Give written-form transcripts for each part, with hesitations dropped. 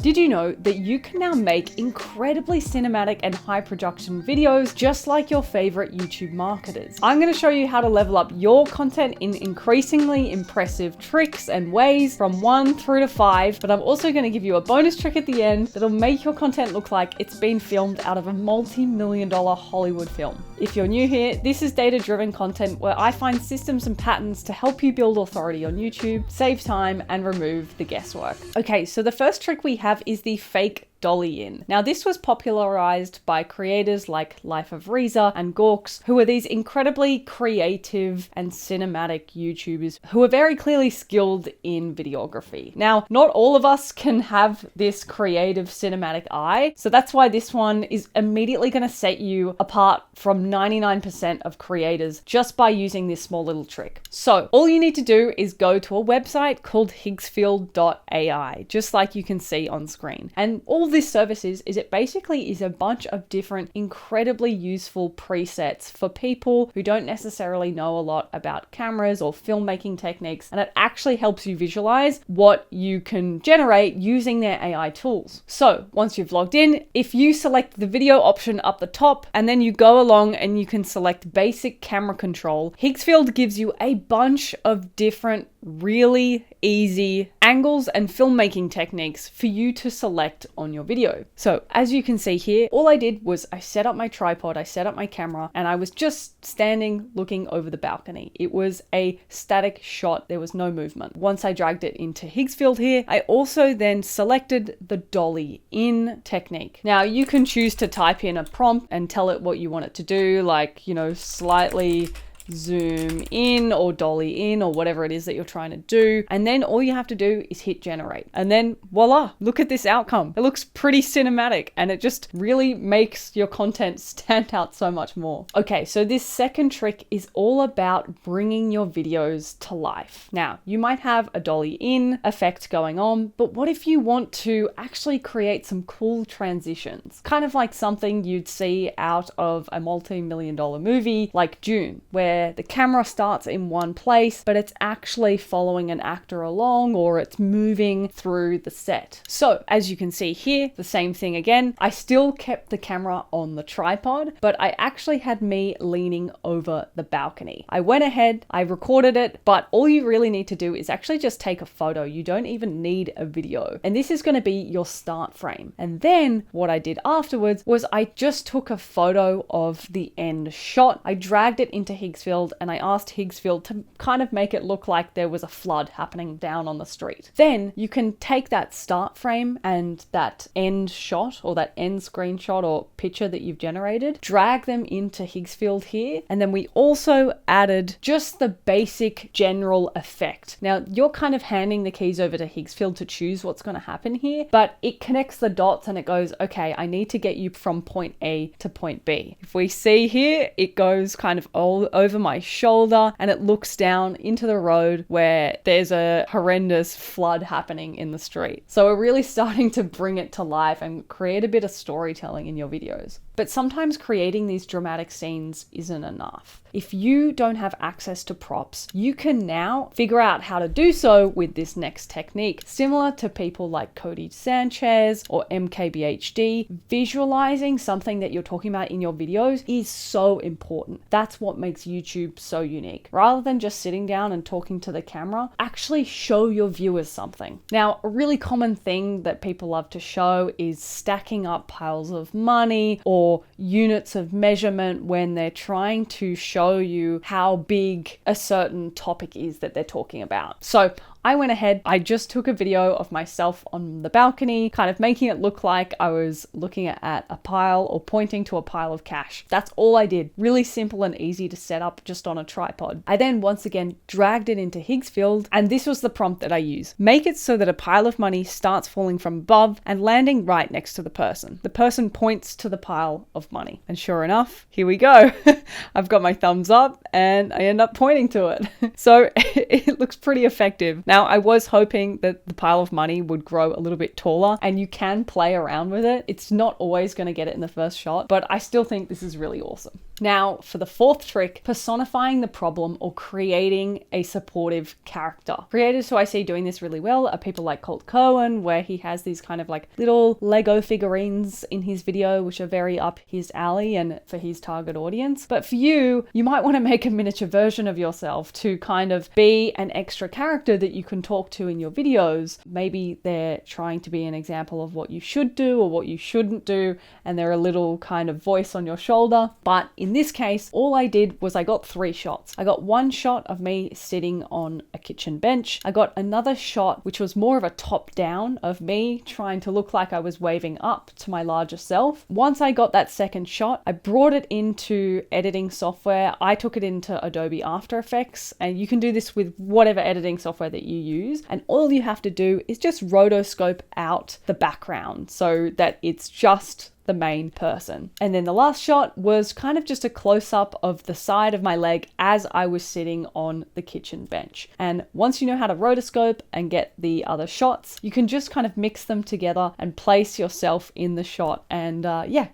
Did you know that you can now make incredibly cinematic and high production videos just like your favorite YouTube marketers? I'm going to show you how to level up your content in increasingly impressive tricks and ways from 1 through to 5, but I'm also going to give you a bonus trick at the end that'll make your content look like it's been filmed out of a multi-million-dollar Hollywood film. If you're new here, this is data-driven content where I find systems and patterns to help you build authority on YouTube, save time, and remove the guesswork. Okay, so the first trick we have is the fake dolly in. Now, this was popularized by creators like Life of Reza and Gorks, who are these incredibly creative and cinematic YouTubers who are very clearly skilled in videography. Now, not all of us can have this creative cinematic eye, so that's why this one is immediately going to set you apart from 99% of creators just by using this small little trick. So all you need to do is go to a website called Higgsfield.ai, just like you can see on screen. And all this service is it basically is a bunch of different incredibly useful presets for people who don't necessarily know a lot about cameras or filmmaking techniques, and it actually helps you visualize what you can generate using their AI tools. So once you've logged in, if you select the video option up the top and then you go along and you can select basic camera control, Higgsfield gives you a bunch of different really easy angles and filmmaking techniques for you to select on your video. So as you can see here, all I did was I set up my tripod, I set up my camera, and I was just standing looking over the balcony. It was a static shot. There was no movement. Once I dragged it into Higgsfield here, I also then selected the dolly in technique. Now you can choose to type in a prompt and tell it what you want it to do, like, slightly zoom in or dolly in or whatever it is that you're trying to do. And then all you have to do is hit generate. And then voila, look at this outcome. It looks pretty cinematic and it just really makes your content stand out so much more. Okay, so this second trick is all about bringing your videos to life. Now, you might have a dolly in effect going on, but what if you want to actually create some cool transitions? Kind of like something you'd see out of a multi-million-dollar movie like Dune, where the camera starts in one place, but it's actually following an actor along or it's moving through the set. So as you can see here, the same thing again. I still kept the camera on the tripod, but I actually had me leaning over the balcony. I went ahead, I recorded it, but all you really need to do is actually just take a photo. You don't even need a video. And this is going to be your start frame. And then what I did afterwards was I just took a photo of the end shot. I dragged it into Higgsfield and I asked Higgsfield to kind of make it look like there was a flood happening down on the street. Then you can take that start frame and that end shot or that end screenshot or picture that you've generated, drag them into Higgsfield here. And then we also added just the basic general effect. Now you're kind of handing the keys over to Higgsfield to choose what's going to happen here, but it connects the dots and it goes, okay, I need to get you from point A to point B. If we see here, it goes kind of all over my shoulder and it looks down into the road where there's a horrendous flood happening in the street. So we're really starting to bring it to life and create a bit of storytelling in your videos. But sometimes creating these dramatic scenes isn't enough. If you don't have access to props, you can now figure out how to do so with this next technique. Similar to people like Cody Sanchez or MKBHD, visualizing something that you're talking about in your videos is so important. That's what makes YouTube so unique. Rather than just sitting down and talking to the camera, actually show your viewers something. Now, a really common thing that people love to show is stacking up piles of money or units of measurement when they're trying to show you how big a certain topic is that they're talking about. So I went ahead, I just took a video of myself on the balcony, kind of making it look like I was looking at a pile or pointing to a pile of cash. That's all I did. Really simple and easy to set up just on a tripod. I then once again dragged it into Higgsfield, and this was the prompt that I used. Make it so that a pile of money starts falling from above and landing right next to the person. The person points to the pile of money. And sure enough, here we go. I've got my thumbs up and I end up pointing to it. So it looks pretty effective. Now, I was hoping that the pile of money would grow a little bit taller, and you can play around with it. It's not always going to get it in the first shot, but I still think this is really awesome. Now, for the fourth trick, personifying the problem or creating a supportive character. Creators who I see doing this really well are people like Colt Cohen, where he has these kind of like little Lego figurines in his video, which are very up his alley and for his target audience. But for you, you might want to make a miniature version of yourself to kind of be an extra character that you can talk to in your videos. Maybe they're trying to be an example of what you should do or what you shouldn't do, and they're a little kind of voice on your shoulder. But in this case, all I did was I got 3 shots. I got one shot of me sitting on a kitchen bench. I got another shot, which was more of a top down of me trying to look like I was waving up to my larger self. Once I got that second shot, I brought it into editing software. I took it into Adobe After Effects, and you can do this with whatever editing software that you use. And all you have to do is just rotoscope out the background so that it's just the main person. And then the last shot was kind of just a close-up of the side of my leg as I was sitting on the kitchen bench. And once you know how to rotoscope and get the other shots, you can just kind of mix them together and place yourself in the shot and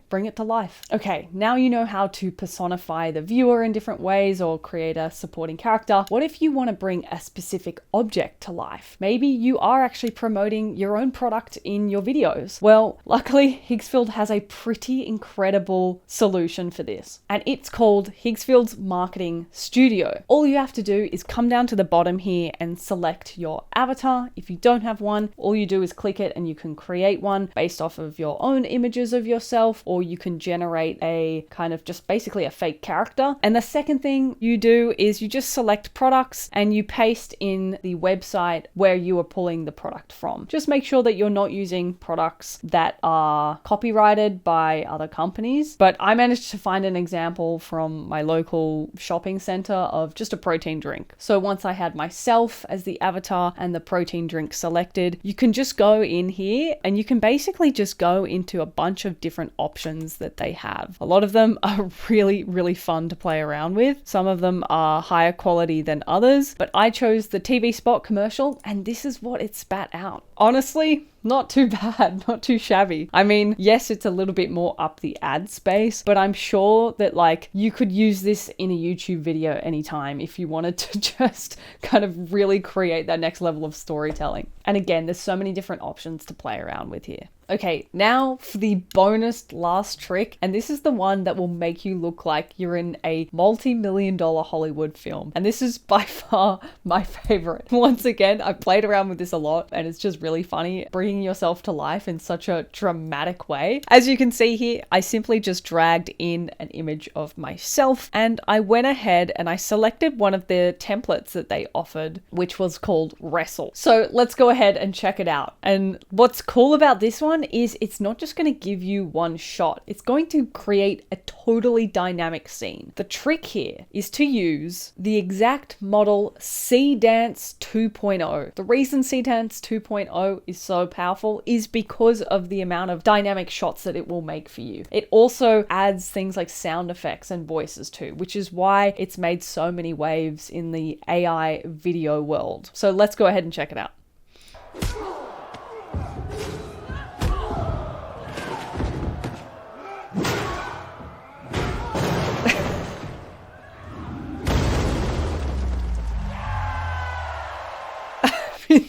bring it to life. Okay, now you know how to personify the viewer in different ways or create a supporting character. What if you want to bring a specific object to life? Maybe you are actually promoting your own product in your videos. Well, luckily Higgsfield has a pretty incredible solution for this, and it's called Higgsfield's Marketing Studio. All you have to do is come down to the bottom here and select your avatar. If you don't have one, all you do is click it and you can create one based off of your own images of yourself, or you can generate a kind of just basically a fake character. And the second thing you do is you just select products and you paste in the website where you are pulling the product from. Just make sure that you're not using products that are copyrighted by other companies. But I managed to find an example from my local shopping center of just a protein drink. So once I had myself as the avatar and the protein drink selected, you can just go in here and you can basically just go into a bunch of different options that they have. A lot of them are really, really fun to play around with. Some of them are higher quality than others, but I chose the TV spot commercial and this is what it spat out. Honestly, not too bad, not too shabby. I mean, yes, it's a little bit more up the ad space, but I'm sure that like you could use this in a YouTube video anytime if you wanted to just kind of really create that next level of storytelling. And again, there's so many different options to play around with here. Okay, now for the bonus last trick, and this is the one that will make you look like you're in a multi-million-dollar Hollywood film. And this is by far my favorite. Once again, I've played around with this a lot and it's just really funny bringing yourself to life in such a dramatic way. As you can see here, I simply just dragged in an image of myself and I went ahead and I selected one of the templates that they offered, which was called Wrestle. So let's go ahead and check it out. And what's cool about this one is it's not just going to give you one shot. It's going to create a totally dynamic scene. The trick here is to use the exact model Seedance 2.0. The reason Seedance 2.0 is so powerful is because of the amount of dynamic shots that it will make for you. It also adds things like sound effects and voices too, which is why it's made so many waves in the AI video world. So let's go ahead and check it out.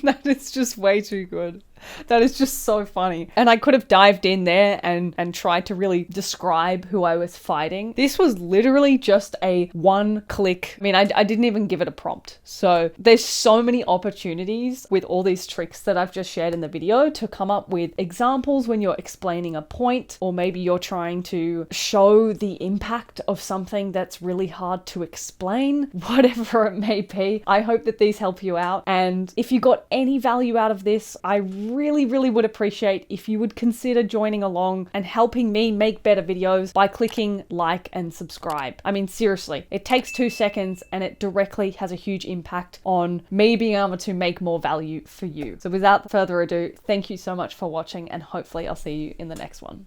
That is just way too good. That is just so funny. And I could have dived in there and tried to really describe who I was fighting. This was literally just a one-click. I mean, I didn't even give it a prompt. So there's so many opportunities with all these tricks that I've just shared in the video to come up with examples when you're explaining a point, or maybe you're trying to show the impact of something that's really hard to explain, whatever it may be. I hope that these help you out. And if you got any value out of this, I really would appreciate if you would consider joining along and helping me make better videos by clicking like and subscribe. I mean, seriously, it takes 2 seconds and it directly has a huge impact on me being able to make more value for you. So without further ado, thank you so much for watching and hopefully I'll see you in the next one.